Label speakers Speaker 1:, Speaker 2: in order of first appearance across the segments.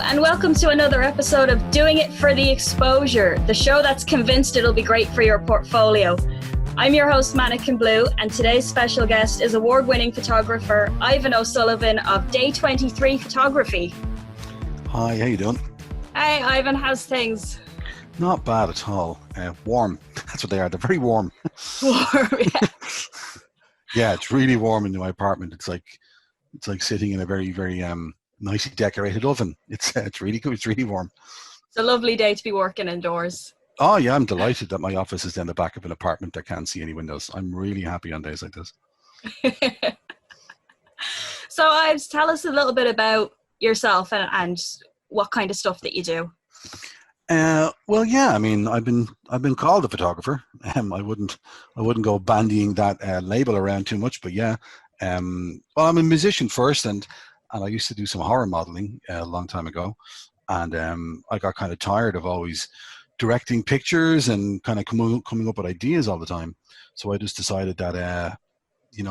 Speaker 1: and welcome to another episode of Doing It for the Exposure, the show that's convinced it'll be great for your portfolio. I'm your host, Mannequin Blue, and today's special guest is award-winning photographer Ivan O Sullivan of Day 23 Photography.
Speaker 2: Hi, how you doing?
Speaker 1: Hey, Ivan, how's things?
Speaker 2: Not bad at all. Warm. That's what they are. They're very warm.
Speaker 1: Warm, yeah.
Speaker 2: Yeah, it's really warm in my apartment. It's like sitting in a very, very nicely decorated oven. It's really good. It's really warm.
Speaker 1: It's a lovely day to be working indoors.
Speaker 2: Oh yeah, I'm delighted that my office is down the back of an apartment that can't see any windows. I'm really happy on days like this.
Speaker 1: So, Ives, tell us a little bit about yourself and what kind of stuff that you do.
Speaker 2: Well, yeah. I mean, I've been called a photographer. I wouldn't go bandying that label around too much, but yeah. Well, I'm a musician first, and I used to do some horror modeling a long time ago, and I got kind of tired of always directing pictures and kind of coming up with ideas all the time. So I just decided that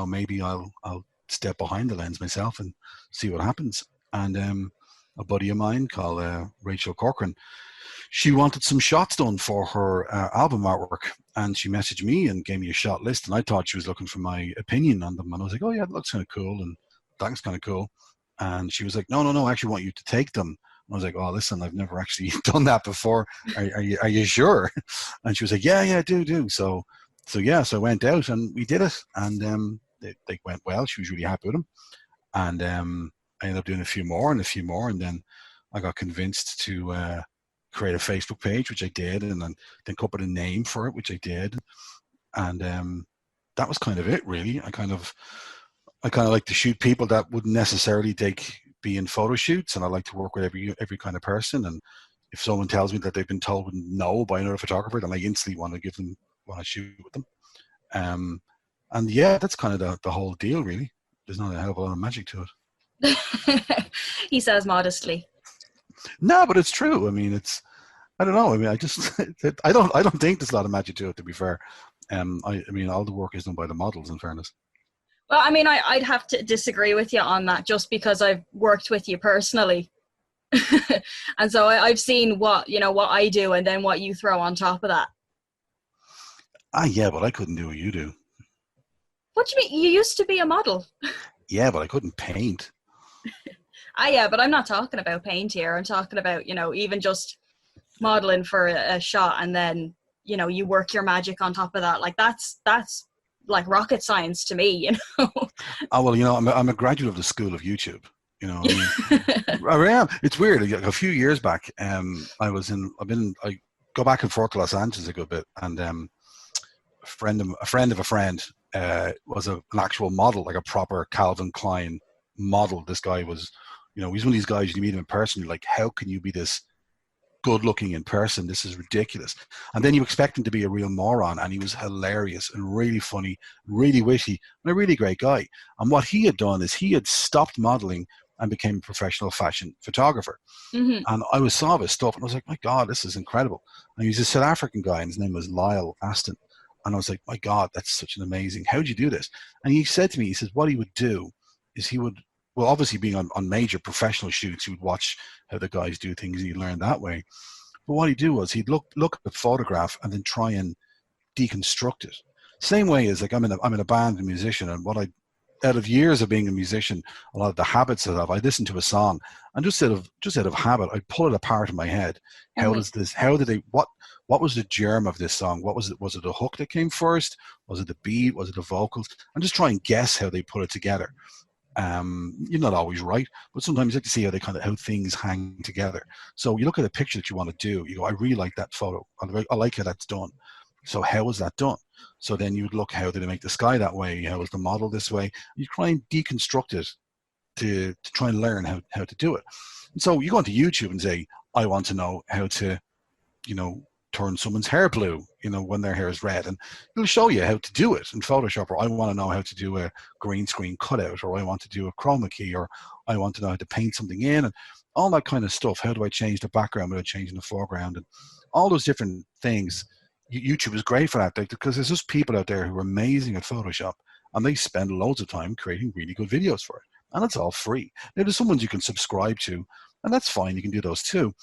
Speaker 2: maybe I'll step behind the lens myself and see what happens. And a buddy of mine called Rachel Corcoran, she wanted some shots done for her album artwork, and she messaged me and gave me a shot list, and I thought she was looking for my opinion on them, and I was like, oh yeah, that looks kind of cool, and that looks kind of cool. And she was like, no, I actually want you to take them. And I was like, oh, listen, I've never actually done that before. Are you sure? And she was like, yeah, do. So I went out and we did it, and they went well. She was really happy with them, and I ended up doing a few more, and then I got convinced to create a Facebook page, which I did, and then come up with a name for it, which I did, and that was kind of it, really. I kind of like to shoot people that wouldn't necessarily be in photo shoots, and I like to work with every kind of person. And if someone tells me that they've been told no by another photographer, then I instantly want to shoot with them. And yeah, that's kind of the whole deal, really. There's not a hell of a lot of magic to
Speaker 1: it. He says modestly.
Speaker 2: No, but it's true. I mean, I don't know. I mean, I don't think there's a lot of magic to it, to be fair. I mean, all the work is done by the models, in fairness.
Speaker 1: Well, I mean, I'd have to disagree with you on that, just because I've worked with you personally. And so I've seen what I do and then what you throw on top of that.
Speaker 2: Yeah, but I couldn't do what you do.
Speaker 1: What do you mean? You used to be a model.
Speaker 2: Yeah, but I couldn't paint.
Speaker 1: Yeah, but I'm not talking about paint here. I'm talking about, even just modeling for a shot, and then, you work your magic on top of that. Like that's like rocket science to me, Oh,
Speaker 2: well, I'm a graduate of the school of YouTube. I am. It's weird. A few years back, I go back and forth to Los Angeles a good bit, and a friend of a friend was an actual model, like a proper Calvin Klein model. This guy was, he's one of these guys, you meet him in person, you're like, how can you be this good looking in person? This is ridiculous. And then you expect him to be a real moron, and he was hilarious and really funny, really witty, and a really great guy. And what he had done is he had stopped modeling and became a professional fashion photographer. Mm-hmm. And I saw his stuff, and I was like, my God, this is incredible. And he's a South African guy, and his name was Lyle Aston. And I was like, my God, that's such an amazing, how'd you do this? And he said to me, he says, what he would do is well, obviously being on major professional shoots, he would watch how the guys do things, and he'd learn that way. But what he'd do was he'd look at the photograph and then try and deconstruct it. Same way as, like, I'm in a band, a musician, and out of years of being a musician, a lot of the habits that I listen to a song, and just out of habit, I pull it apart in my head. How does this? How did they? What was the germ of this song? What was it? Was it the hook that came first? Was it the beat? Was it the vocals? And just try and guess how they put it together. You're not always right, but sometimes you like to see how things hang together. So you look at a picture that you want to do, you go, I really like that photo. I like how that's done. So how was that done? So then you would look, how did they make the sky that way? How was the model this way? You try and deconstruct it to try and learn how to do it. And so you go onto YouTube and say, I want to know how to, turn someone's hair blue, when their hair is red, and it'll show you how to do it in Photoshop. Or I want to know how to do a green screen cutout, or I want to do a chroma key, or I want to know how to paint something in, and all that kind of stuff. How do I change the background without changing the foreground, and all those different things. YouTube is great for that, because there's just people out there who are amazing at Photoshop, and they spend loads of time creating really good videos for it. And it's all free. Now, there's some ones you can subscribe to, And that's fine. You can do those too.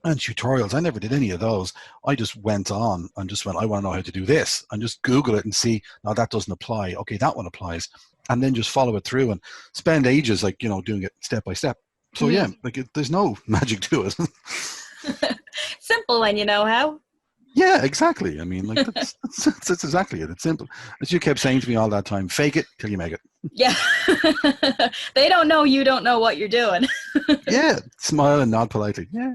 Speaker 2: And tutorials, I never did any of those. I just went on and just went, I want to know how to do this, and just Google it and see, no, that doesn't apply. Okay, that one applies. And then just follow it through and spend ages, like, doing it step by step. So yeah, like there's no magic to it.
Speaker 1: Simple when you know how.
Speaker 2: Yeah, exactly. I mean, like that's exactly it. It's simple. As you kept saying to me all that time, fake it till you make it.
Speaker 1: Yeah. They don't know you don't know what you're doing.
Speaker 2: Yeah, smile and nod politely. Yeah.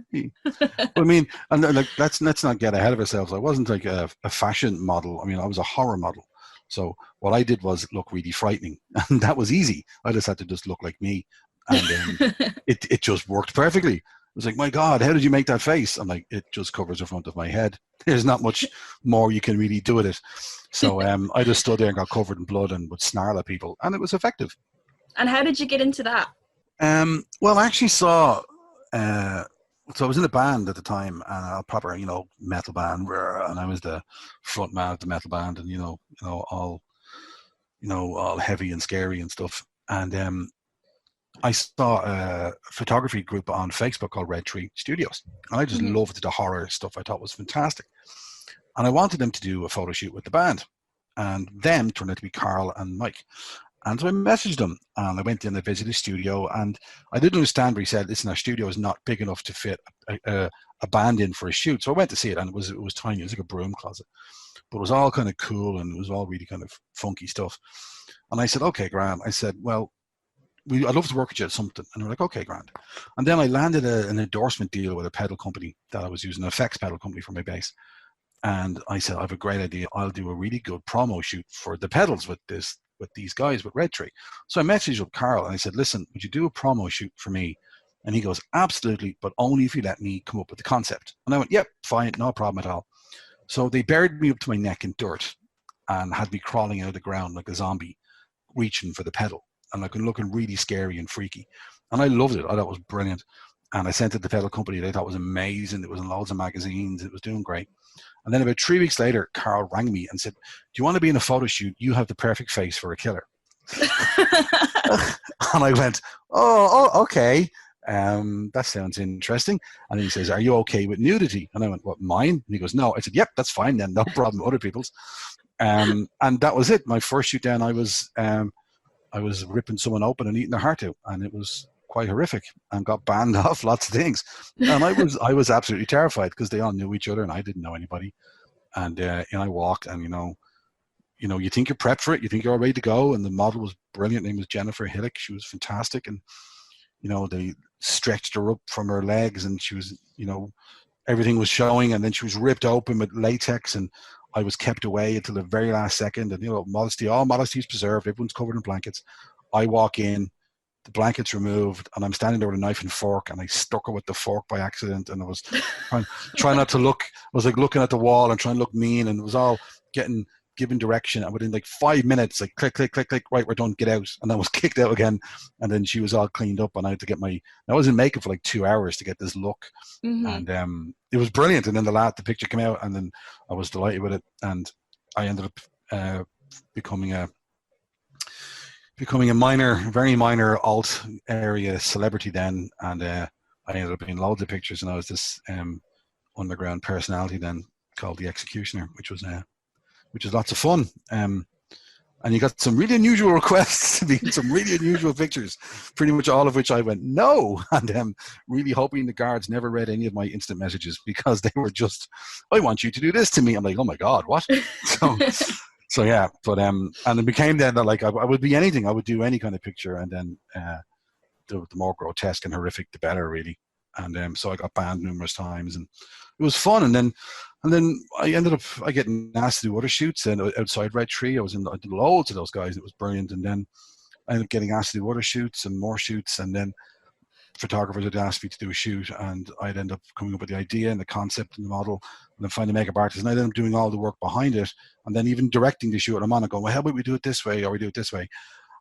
Speaker 2: I mean, and like let's not get ahead of ourselves. I wasn't like a fashion model. I mean, I was a horror model. So what I did was look really frightening, and that was easy. I just had to just look like me, and it just worked perfectly. It was like, my God, how did you make that face? I'm like, it just covers the front of my head. There's not much more you can really do with it. So I just stood there and got covered in blood and would snarl at people, and it was effective.
Speaker 1: And how did you get into that?
Speaker 2: Well, I actually saw, so I was in a band at the time, and a proper, metal band, and I was the front man of the metal band, and all heavy and scary and stuff. And I saw a photography group on Facebook called Red Tree Studios, and I just loved the horror stuff. I thought was fantastic, and I wanted them to do a photo shoot with the band, and them turned out to be Carl and Mike. And so I messaged them, and I went in, I visited the studio, and I didn't understand where he said, listen, our studio is not big enough to fit a band in for a shoot. So I went to see it, and it was tiny. It was like a broom closet, but it was all kind of cool, and it was all really kind of funky stuff. And I said, okay, Graham. I said, well, I'd love to work with you at something. And they were like, okay, grand. And then I landed an endorsement deal with a pedal company that I was using, an effects pedal company for my bass. And I said, I have a great idea. I'll do a really good promo shoot for the pedals with these guys with Red Tree. So I messaged with Carl and I said, listen, would you do a promo shoot for me? And he goes, absolutely, but only if you let me come up with the concept. And I went, yep, fine, no problem at all. So they buried me up to my neck in dirt and had me crawling out of the ground like a zombie, reaching for the pedal. And like looking really scary and freaky. And I loved it. I thought it was brilliant. And I sent it to the pedal company. They thought it was amazing. It was in loads of magazines. It was doing great. And then about 3 weeks later, Carl rang me and said, do you want to be in a photo shoot? You have the perfect face for a killer. And I went, oh okay. That sounds interesting. And then he says, are you okay with nudity? And I went, what, mine? And he goes, no. I said, yep, that's fine then. No problem. Other people's. And that was it. My first shoot down, I was ripping someone open and eating their heart out, and it was quite horrific, and got banned off lots of things. And I was absolutely terrified because they all knew each other and I didn't know anybody. And I walked, and you think you're prepped for it, you think you're all ready to go. And the model was brilliant. Her name was Jennifer Hillick. She was fantastic, and they stretched her up from her legs, and she was everything was showing, and then she was ripped open with latex, and I was kept away until the very last second. And all modesty is preserved. Everyone's covered in blankets. I walk in, the blanket's removed, and I'm standing there with a knife and fork, and I stuck her with the fork by accident. And I was trying not to look. I was like looking at the wall and trying to look mean, and it was all given direction. And within like 5 minutes, like click, click, click, click, right, we're done, get out. And I was kicked out again. And then she was all cleaned up, and I had to get I was in makeup for like 2 hours to get this look. And it was brilliant. And then the picture came out, and then I was delighted with it. And I ended up becoming a very minor alt area celebrity then. And I ended up in loads of pictures, and I was this underground personality then called the Executioner, which was lots of fun. And you got some really unusual requests to be in some really unusual pictures, pretty much all of which I went, no. And really hoping the guards never read any of my instant messages, because they were just, I want you to do this to me. I'm like, oh my God, what? So yeah, but and it became then that like I would be anything. I would do any kind of picture, and then the more grotesque and horrific, the better, really. And so I got banned numerous times, and it was fun. And then I ended up getting asked to do other shoots, and outside Red Tree, I did loads of those guys. It was brilliant. And then I ended up getting asked to do other shoots and more shoots, and then photographers would ask me to do a shoot, and I'd end up coming up with the idea and the concept and the model, and then find a makeup artist, and I'd end up doing all the work behind it, and then even directing the shoot. And I'm on and going, well, how about we do it this way, or we do it this way?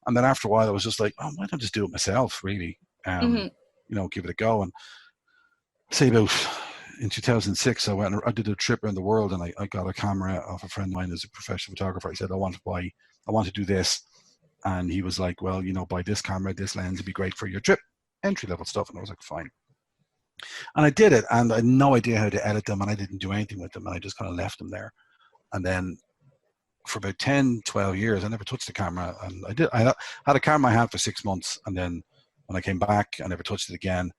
Speaker 2: And then after a while, I was just like, oh, why don't I just do it myself, really? Give it a go. And say about in 2006, I did a trip around the world, and I got a camera off a friend of mine who's a professional photographer. I said, I want to do this. And he was like, well, buy this camera, this lens would be great for your trip. entry-level stuff. And I was like, fine. And I did it, and I had no idea how to edit them, and I didn't do anything with them, and I just kind of left them there. And then for about 10, 12 years, I never touched the camera. And I had a camera I had for 6 months, and then when I came back, I never touched it again.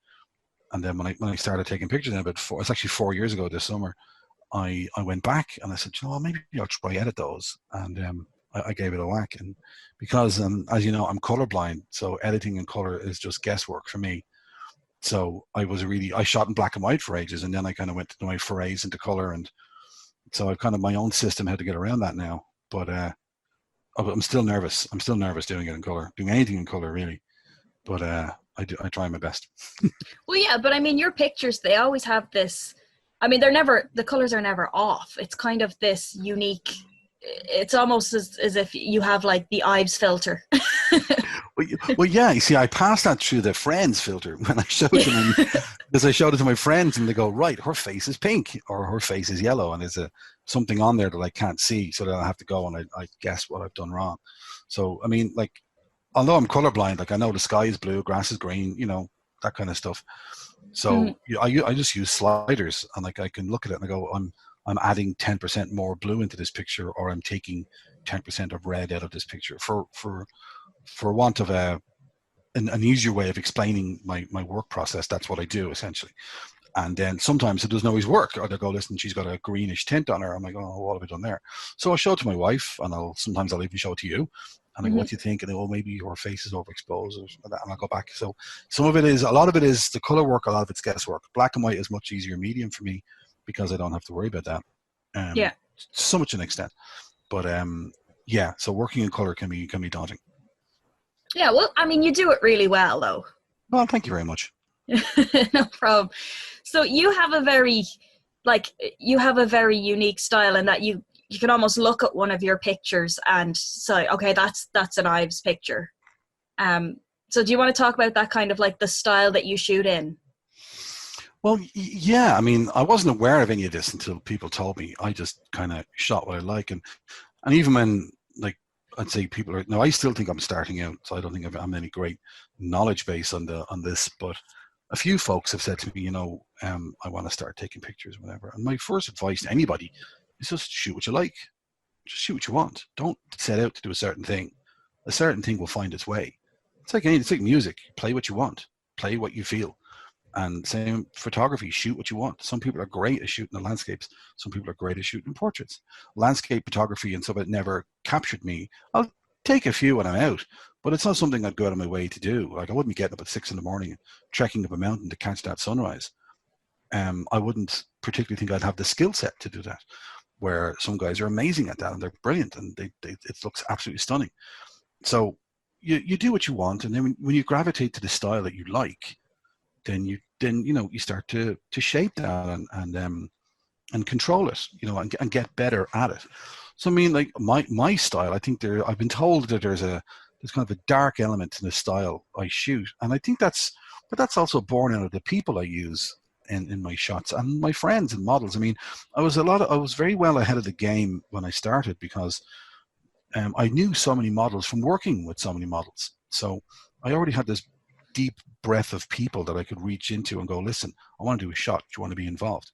Speaker 2: And then when I started taking pictures, it's actually 4 years ago this summer, I went back and I said, you know, maybe I'll try edit those. And I gave it a whack. And because, as you know, I'm colorblind, so editing in color is just guesswork for me. So I shot in black and white for ages, and then I kind of went to my forays into color. And so I've kind of my own system how to get around that now. But I'm still nervous. I'm still nervous doing it in color, doing anything in color really. But I try my best.
Speaker 1: Well, yeah, but I mean, your pictures, they always have this, I mean, the colors are never off. It's kind of this unique, it's almost as if you have like the Ives filter.
Speaker 2: Well, yeah, you see, I passed that through the friends filter when I showed them, because I showed it to my friends and they go, right, her face is pink or her face is yellow, and there's something on there that I can't see, so that I have to go and I guess what I've done wrong. So, I mean, like, although I'm colorblind, like I know the sky is blue, grass is green, you know, that kind of stuff. So I just use sliders, and like I can look at it and I go, I'm adding 10% more blue into this picture, or I'm taking 10% of red out of this picture for want of an easier way of explaining my work process. That's what I do essentially. And then sometimes it doesn't always work, or they'll go, listen, she's got a greenish tint on her. I'm like, oh, what have I done there? So I'll show it to my wife, and sometimes I'll even show it to you. And I go, what do you think? And they go, maybe your face is overexposed, and I'll go back. So a lot of it is the color work, a lot of it's guesswork. Black and white is much easier medium for me because I don't have to worry about that. To so much an extent. But yeah, so working in color can be daunting.
Speaker 1: Yeah, well, I mean, you do it really well, though.
Speaker 2: Well, thank you very much.
Speaker 1: No problem. So you have a very unique style in that you can almost look at one of your pictures and say, okay, that's an Ives picture. So do you want to talk about that kind of like the style that you shoot in?
Speaker 2: Well, yeah, I mean, I wasn't aware of any of this until people told me. I just kind of shot what I like. And even when, like, I'd say people are, now I still think I'm starting out, so I don't think I'm any great knowledge base on this, but a few folks have said to me, you know, I want to start taking pictures, whatever. And my first advice to anybody is just shoot what you like. Just shoot what you want. Don't set out to do a certain thing. A certain thing will find its way. It's like music. Play what you want. Play what you feel. And same photography, shoot what you want. Some people are great at shooting the landscapes. Some people are great at shooting portraits. Landscape photography and stuff that never captured me. I'll take a few when I'm out, but it's not something I'd go out of my way to do. Like I wouldn't be getting up at 6 a.m, trekking up a mountain to catch that sunrise. I wouldn't particularly think I'd have the skill set to do that, where some guys are amazing at that and they're brilliant and it looks absolutely stunning. So you do what you want, and then when you gravitate to the style that you like, then you start to shape that and control it, you know, and get better at it. So I mean, like my style, I think I've been told that there's kind of a dark element in the style I shoot, and I think that's also born out of the people I use in my shots and my friends and models. I mean, I was very well ahead of the game when I started because I knew so many models from working with so many models. So I already had this deep breadth of people that I could reach into and go, listen, I want to do a shot. Do you want to be involved?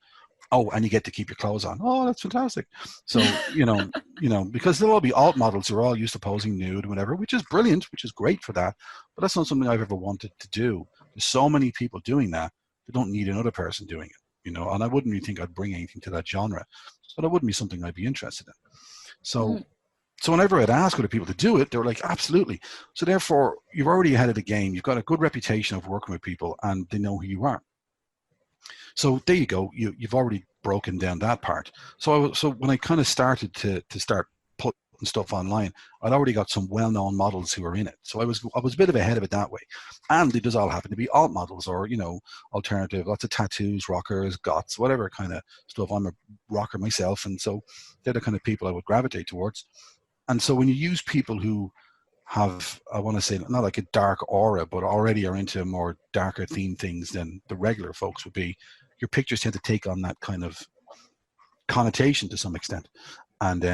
Speaker 2: Oh, and you get to keep your clothes on. Oh, that's fantastic. So, you know, because there'll all be alt models who are all used to posing nude and whatever, which is brilliant, which is great for that. But that's not something I've ever wanted to do. There's so many people doing that. They don't need another person doing it, you know, and I wouldn't really think I'd bring anything to that genre, but it wouldn't be something I'd be interested in. So, So whenever I'd ask other people to do it, they were like, absolutely. So therefore, you're already ahead of the game. You've got a good reputation of working with people and they know who you are. So there you go. You've already broken down that part. So when I kind of started to start putting stuff online, I'd already got some well-known models who were in it. So I was a bit of ahead of it that way. And it does all happen to be alt models or, you know, alternative, lots of tattoos, rockers, goths, whatever kind of stuff. I'm a rocker myself. And so they're the kind of people I would gravitate towards. And so when you use people who have, I want to say, not like a dark aura, but already are into more darker themed things than the regular folks would be, your pictures tend to take on that kind of connotation to some extent. And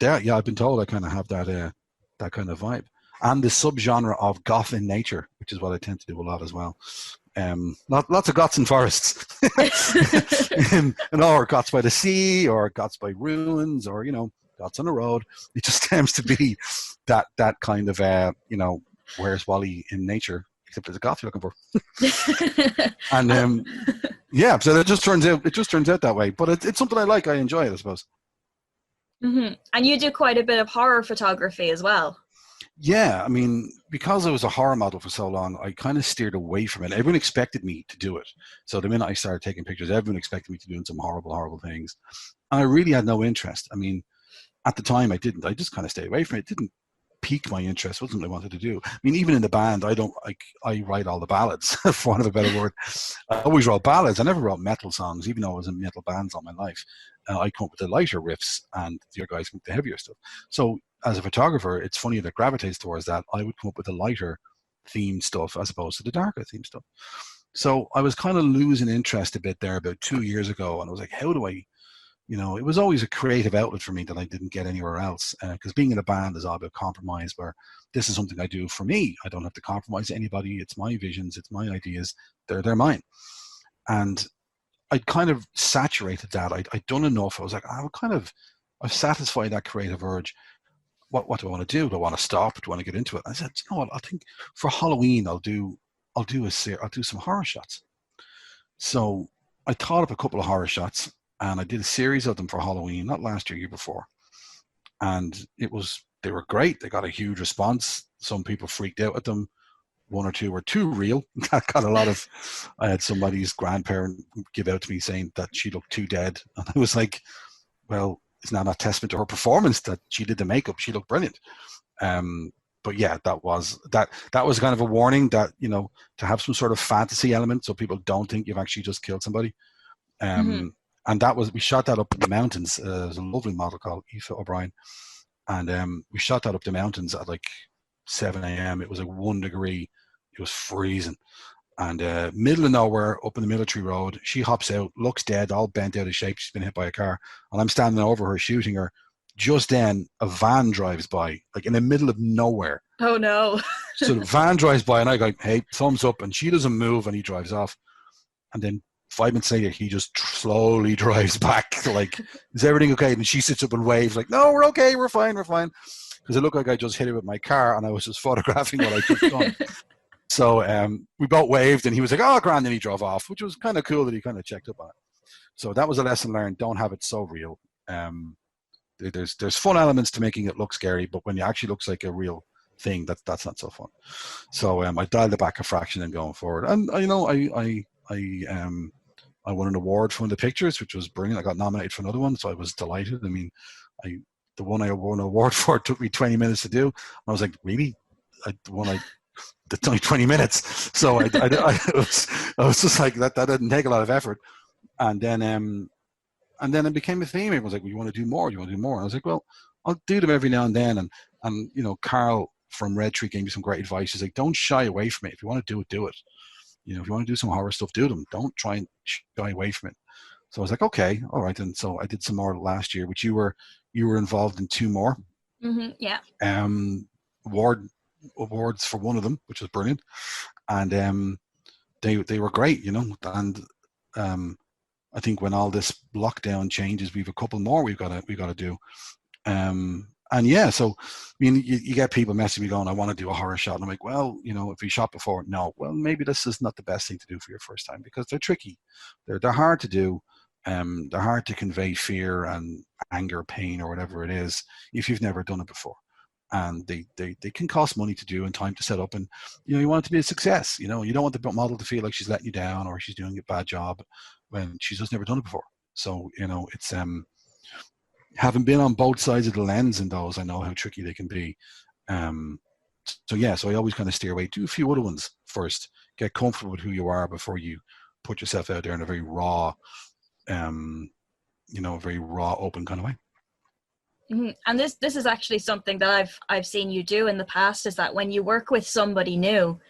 Speaker 2: yeah, I've been told I kind of have that kind of vibe. and the subgenre of goth in nature, which is what I tend to do a lot as well. Lots of goths in forests, or goths by the sea, or goths by ruins, or goths on the road. It just tends to be that kind of where's Wally in nature, except there's a goth you're looking for. And yeah, so it just turns out that way. But it's something I like. I enjoy it, I suppose.
Speaker 1: Mm-hmm. And you do quite a bit of horror photography as well.
Speaker 2: Yeah, I mean, because I was a horror model for so long, I kind of steered away from it. Everyone expected me to do it. So the minute I started taking pictures, everyone expected me to do some horrible things. And I really had no interest. I mean, at the time I didn't. I just kind of stayed away from it. It didn't pique my interest. It wasn't what I wanted to do. I mean, even in the band, I write all the ballads, for want of a better word. I always wrote ballads. I never wrote metal songs, even though I was in metal bands all my life. I come up with the lighter riffs and the other guys come up with the heavier stuff. So as a photographer, it's funny that gravitates towards that. I would come up with the lighter theme stuff as opposed to the darker theme stuff. So I was kind of losing interest a bit there about 2 years ago. And I was like, how do I, it was always a creative outlet for me that I didn't get anywhere else. Because being in a band is all about compromise, where this is something I do for me. I don't have to compromise anybody. It's my visions. It's my ideas. They're mine. And I'd kind of saturated that. I'd done enough. I was like, I've satisfied that creative urge. What do I want to do? Do I want to stop? Do I want to get into it? I said, you know what? I think for Halloween I'll do some horror shots. So I thought up a couple of horror shots, and I did a series of them for Halloween, not last year before. And they were great. They got a huge response. Some people freaked out at them. One or two were too real. I had somebody's grandparent give out to me saying that she looked too dead. And I was like, well, it's not a testament to her performance that she did the makeup. She looked brilliant. But yeah, that was kind of a warning that, to have some sort of fantasy element so people don't think you've actually just killed somebody. And we shot that up in the mountains. There's a lovely model called Ivan O'Brien. And we shot that up the mountains at like 7 a.m. It was like 1 degree. It was freezing. And middle of nowhere, up in the military road, she hops out, looks dead, all bent out of shape. She's been hit by a car. And I'm standing over her, shooting her. Just then, a van drives by, like in the middle of nowhere.
Speaker 1: Oh, no.
Speaker 2: So the van drives by, and I go, hey, thumbs up. And she doesn't move, and he drives off. And then 5 minutes later, he just slowly drives back. Like, is everything okay? And she sits up and waves, like, no, we're okay, we're fine. Because it looked like I just hit it with my car, and I was just photographing what I just done. So we both waved, and he was like, oh, grand, and he drove off, which was kind of cool that he kind of checked up on it. So that was a lesson learned. Don't have it so real. There's fun elements to making it look scary, but when it actually looks like a real thing, that's not so fun. So I dialed it back a fraction and going forward. And, I won an award for one of the pictures, which was brilliant. I got nominated for another one, so I was delighted. I mean, the one I won an award for took me 20 minutes to do. I was like, really? That's only 20 minutes. So I was just like, that didn't take a lot of effort. And then it became a theme. Everyone was like, well, you want to do more? You want to do more? And I was like, well, I'll do them every now and then. And Carl from Red Tree gave me some great advice. He's like, don't shy away from it. If you want to do it, do it. If you want to do some horror stuff, do them. Don't try and shy away from it. So I was like, okay, all right. And so I did some more last year, which you were involved in 2 more.
Speaker 1: Mm-hmm, yeah.
Speaker 2: Awards for one of them, which was brilliant. And they were great, and I think when all this lockdown changes, we've a couple more we've got to do. And yeah, so I mean, you get people messaging me going, I want to do a horror shot. And I'm like, well, if you shot before, no. Well, maybe this is not the best thing to do for your first time because they're tricky. They're hard to do. They're hard to convey fear and anger, pain, or whatever it is if you've never done it before. And they can cost money to do and time to set up. And, you want it to be a success. You don't want the model to feel like she's letting you down or she's doing a bad job when she's just never done it before. So, it's having been on both sides of the lens in those, I know how tricky they can be. So I always kind of steer away. Do a few other ones first. Get comfortable with who you are before you put yourself out there in a very raw, open kind of way.
Speaker 1: Mm-hmm. And this is actually something that I've seen you do in the past, is that when you work with somebody new,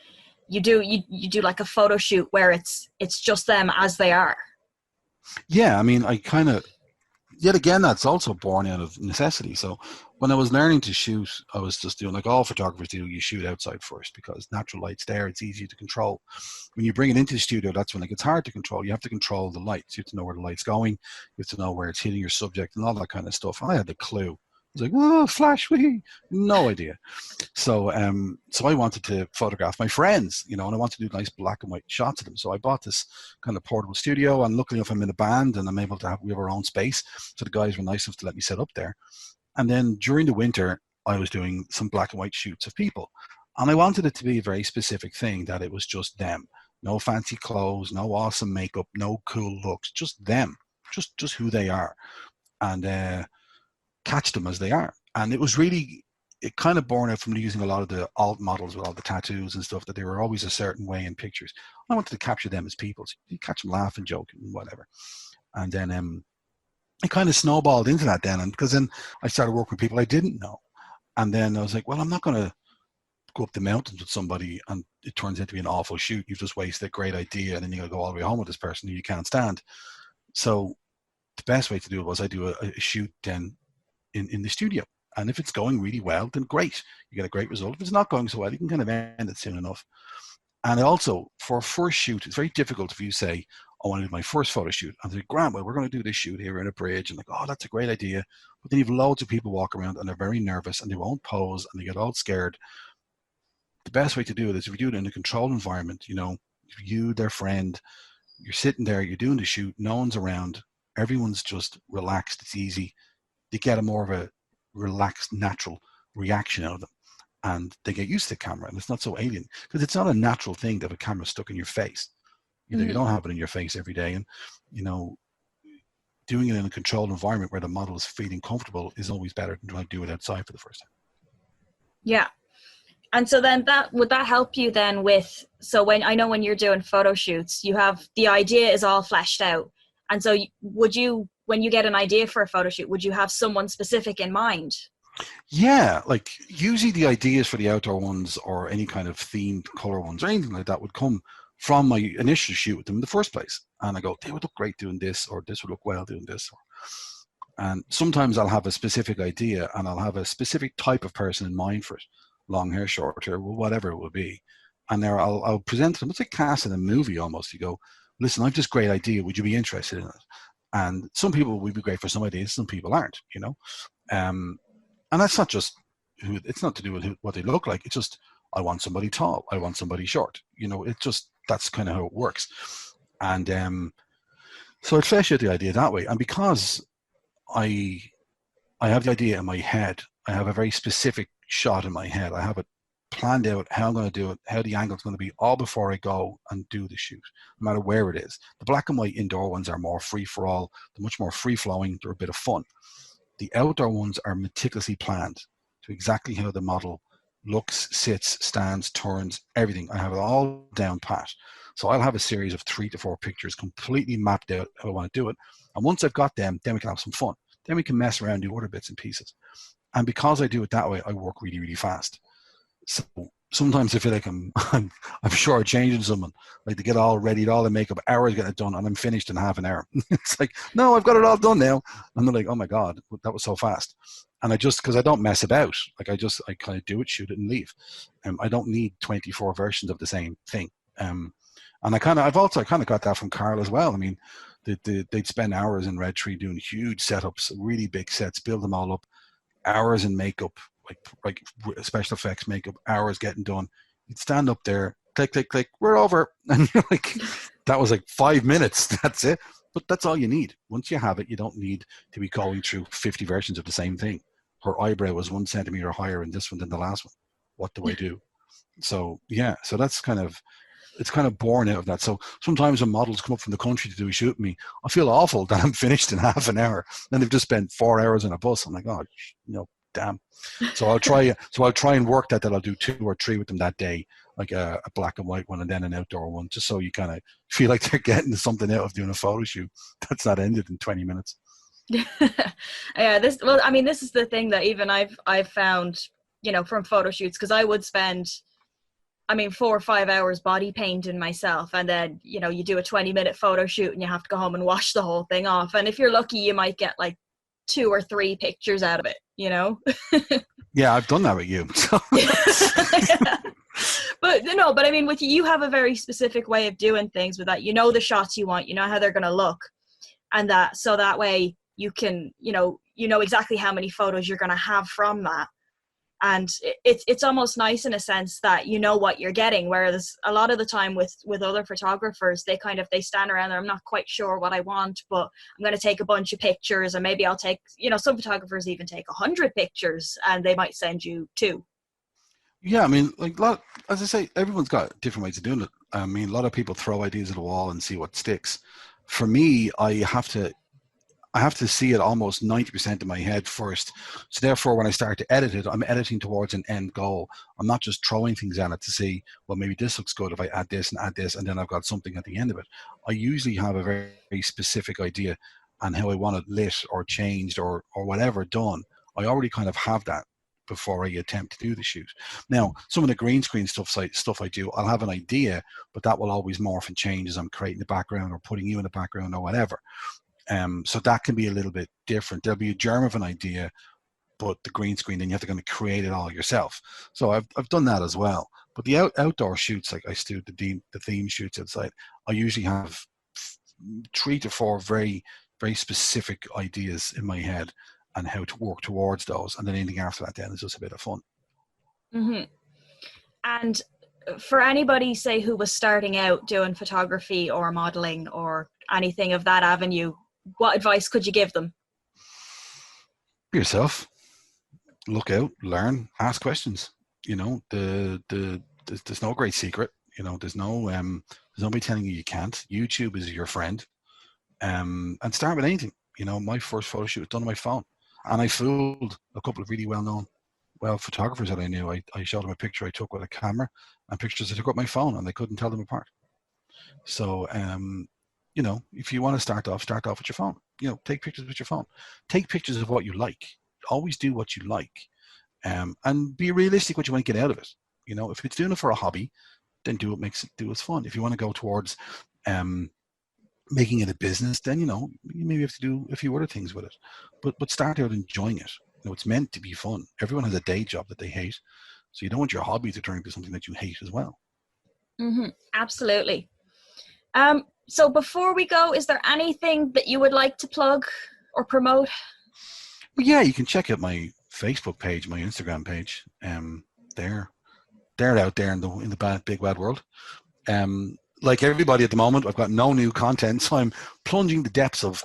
Speaker 1: you do like a photo shoot where it's just them as they are.
Speaker 2: Yeah, I mean, I kind of yet again, that's also born out of necessity. So when I was learning to shoot, I was just doing like all photographers do, you shoot outside first because natural light's there, it's easy to control. When you bring it into the studio, that's when it gets hard to control. You have to control the lights. You have to know where the light's going. You have to know where it's hitting your subject and all that kind of stuff. I had the clue. I was like, oh, flash, wee, no idea. So so I wanted to photograph my friends, and I wanted to do nice black and white shots of them. So I bought this kind of portable studio, and luckily enough, I'm in a band and I'm able to we have our own space. So the guys were nice enough to let me set up there. And then during the winter, I was doing some black and white shoots of people. And I wanted it to be a very specific thing, that it was just them. No fancy clothes, no awesome makeup, no cool looks, just them, just who they are. And catch them as they are. And it kind of born out from using a lot of the alt models with all the tattoos and stuff, that they were always a certain way in pictures. I wanted to capture them as people. So you catch them laughing, joking, whatever. And then it kind of snowballed into that then. And because then I started working with people I didn't know. And then I was like, well, I'm not going to go up the mountains with somebody and it turns out to be an awful shoot. You've just wasted a great idea and then you got to go all the way home with this person who you can't stand. So the best way to do it was I do a shoot then in the studio. And if it's going really well, then great. You get a great result. If it's not going so well, you can kind of end it soon enough. And also, for a first shoot, it's very difficult if you say, I want to do my first photo shoot. And they're like, Grant, well, we're going to do this shoot here in a bridge. And like, oh, that's a great idea. But then you have loads of people walk around and they're very nervous and they won't pose and they get all scared. The best way to do it is if you do it in a controlled environment, you, their friend, you're sitting there, you're doing the shoot, no one's around, everyone's just relaxed, it's easy. You get a more of a relaxed, natural reaction out of them. And they get used to the camera and it's not so alien because it's not a natural thing to have a camera stuck in your face. You don't have it in your face every day. And, doing it in a controlled environment where the model is feeling comfortable is always better than trying to do it outside for the first time.
Speaker 1: Yeah. And so then would that help you then when you're doing photo shoots, you have the idea is all fleshed out. And so when you get an idea for a photo shoot, would you have someone specific in mind?
Speaker 2: Yeah, like usually the ideas for the outdoor ones or any kind of themed color ones or anything like that would come from my initial shoot with them in the first place. And I go, they would look great doing this, or this would look well doing this. And sometimes I'll have a specific idea and I'll have a specific type of person in mind for it. Long hair, short hair, whatever it will be. And there I'll present to them. It's like casting a movie almost. You go, listen, I've this great idea. Would you be interested in it? And some people would be great for some ideas. Some people aren't, And that's not just it's not to do with what they look like. It's just, I want somebody tall. I want somebody short. That's kind of how it works. And so I flesh out the idea that way. And because I have the idea in my head, I have a very specific shot in my head. I have it planned out how I'm going to do it, how the angle's going to be, all before I go and do the shoot, no matter where it is. The black and white indoor ones are more free for all. They're much more free flowing. They're a bit of fun. The outdoor ones are meticulously planned to exactly how the model looks, sits, stands, turns, everything. I have it all down pat. So I'll have a series of 3 to 4 pictures completely mapped out how I want to do it. And once I've got them, then we can have some fun. Then we can mess around, do other bits and pieces. And because I do it that way, I work really, really fast. So sometimes I feel like I'm shortchanging someone, like to get all ready, all the makeup, hours getting it done, and I'm finished in half an hour. It's like, no, I've got it all done now. And they're like, oh my God, that was so fast. And because I don't mess about, like I kind of do it, shoot it and leave. I don't need 24 versions of the same thing. And I've also kind of got that from Carl as well. I mean, they'd spend hours in Red Tree doing huge setups, really big sets, build them all up, hours in makeup, like special effects makeup, hours getting done. You'd stand up there, click, click, click, we're over. And you're like, that was like 5 minutes, that's it. But that's all you need. Once you have it, you don't need to be going through 50 versions of the same thing. Her eyebrow was 1 centimeter higher in this one than the last one. What do I do? So yeah, so that's it's kind of born out of that. So sometimes when models come up from the country to do a shoot with me, I feel awful that I'm finished in half an hour. And they've just spent 4 hours on a bus. I'm like, oh, damn. So I'll try and work that I'll do 2 or 3 with them that day, like a black and white one and then an outdoor one, just so you kind of feel like they're getting something out of doing a photo shoot that's not ended in 20 minutes.
Speaker 1: Yeah, this is the thing that even I've found, from photo shoots, because I would spend 4 or 5 hours body painting myself, and then you do a 20-minute photo shoot and you have to go home and wash the whole thing off, and if you're lucky you might get like 2 or 3 pictures out of it, you know?
Speaker 2: Yeah, I've done that with you. So.
Speaker 1: But I mean, with you have a very specific way of doing things with that. You know the shots you want, you know how they're going to look, and that way you can, you know exactly how many photos you're going to have from that. And it's almost nice in a sense that you know what you're getting, whereas a lot of the time with other photographers, they stand around there, I'm not quite sure what I want, but I'm going to take a bunch of pictures, and maybe I'll take, some photographers even take 100 pictures, and they might send you 2.
Speaker 2: Yeah, I mean, like, as I say, everyone's got different ways of doing it. I mean, a lot of people throw ideas at the wall and see what sticks. For me, I have to see it almost 90% in my head first. So therefore, when I start to edit it, I'm editing towards an end goal. I'm not just throwing things at it to see, well, maybe this looks good if I add this, and then I've got something at the end of it. I usually have a very, very specific idea on how I want it lit or changed or whatever done. I already kind of have that before I attempt to do the shoot. Now, some of the green screen stuff I do, I'll have an idea, but that will always morph and change as I'm creating the background or putting you in the background or whatever. So that can be a little bit different. There'll be a germ of an idea, but the green screen, then you have to kind of create it all yourself. So I've done that as well. But the outdoor shoots, like I do the theme shoots outside, I usually have 3 to 4 very, very specific ideas in my head and how to work towards those. And then anything after that then is just a bit of fun.
Speaker 1: Mm-hmm. And for anybody, say, who was starting out doing photography or modeling or anything of that avenue, what advice could you give them?
Speaker 2: Be yourself. Look out, learn, ask questions. There's no great secret. There's nobody telling you can't. YouTube is your friend. And start with anything. My first photo shoot was done on my phone, and I fooled a couple of really well-known photographers that I knew. I showed them a picture I took with a camera and pictures I took with my phone, and they couldn't tell them apart. So, if you want to start off with your phone. Take pictures with your phone. Take pictures of what you like. Always do what you like, and be realistic what you want to get out of it. If it's doing it for a hobby, then do it fun. If you want to go towards making it a business, then you maybe have to do a few other things with it. But start out enjoying it. It's meant to be fun. Everyone has a day job that they hate, so you don't want your hobby to turn into something that you hate as well.
Speaker 1: Mm-hmm. Absolutely. So before we go, is there anything that you would like to plug or promote?
Speaker 2: Well, yeah, you can check out my Facebook page, my Instagram page. They're out there in the big wide world. Like everybody at the moment, I've got no new content, so I'm plunging the depths of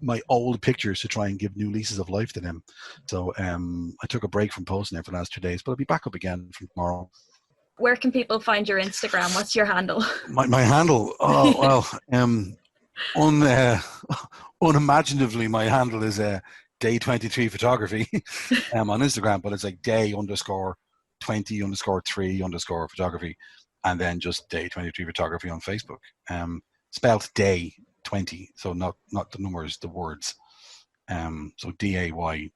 Speaker 2: my old pictures to try and give new leases of life to them. So I took a break from posting there for the last 2 days, but I'll be back up again from tomorrow.
Speaker 1: Where can people find your Instagram? What's your handle?
Speaker 2: My handle? Oh, well, unimaginatively, my handle is day23 photography on Instagram, but it's like day_20_3_ and then just day23 photography on Facebook. Spelled day 20, so not the numbers, the words. So DAYTWENTY.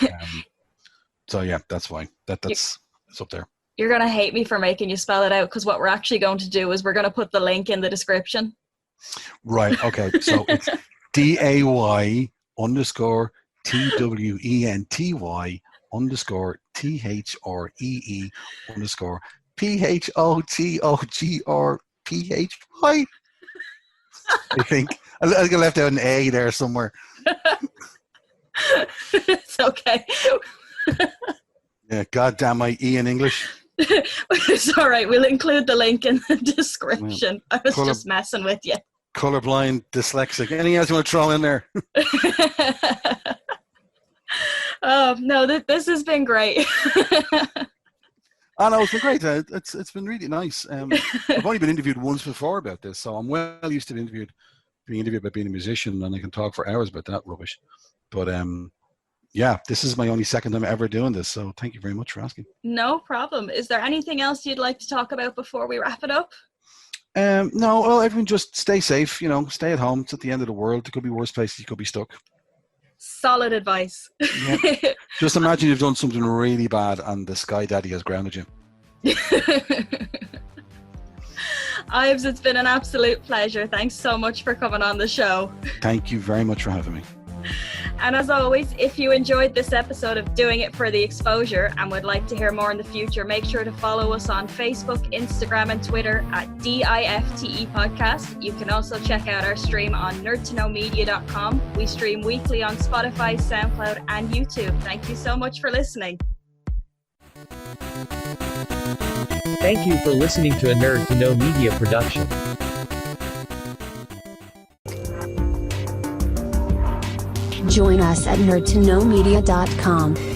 Speaker 2: Yeah. So yeah, that's why it's up there.
Speaker 1: You're gonna hate me for making you spell it out, because what we're actually going to do is we're going to put the link in the description.
Speaker 2: Right. Okay. So it's DAY_TWENTY_PHOTOGRPHY. I think I left out an A there somewhere.
Speaker 1: It's okay.
Speaker 2: Yeah, goddamn my E in English.
Speaker 1: It's all right. We'll include the link in the description. I was just messing with you.
Speaker 2: Colorblind, dyslexic. Anything else you want to throw in there?
Speaker 1: Oh no, this has been great.
Speaker 2: Oh no, it's been great. It's been really nice. I've only been interviewed once before about this, so I'm well used to being interviewed about being a musician, and I can talk for hours about that rubbish. But yeah, this is my only second time ever doing this, so thank you very much for asking.
Speaker 1: No problem. Is there anything else you'd like to talk about before we wrap it up?
Speaker 2: No, well, everyone just stay safe, stay at home. It's at the end of the world. It could be worse places. You could be stuck.
Speaker 1: Solid advice.
Speaker 2: Yeah. Just imagine you've done something really bad and the Sky Daddy has grounded you.
Speaker 1: Ives, it's been an absolute pleasure. Thanks so much for coming on the show.
Speaker 2: Thank you very much for having me.
Speaker 1: And as always, if you enjoyed this episode of Doing It for the Exposure and would like to hear more in the future, make sure to follow us on Facebook, Instagram and Twitter at DIFTE Podcast. You can also check out our stream on nerdtoknowmedia.com. We stream weekly on Spotify, SoundCloud and YouTube. Thank you so much for listening.
Speaker 3: Thank you for listening to a Nerd to Know Media production.
Speaker 4: Join us at nerdtoknowmedia.com.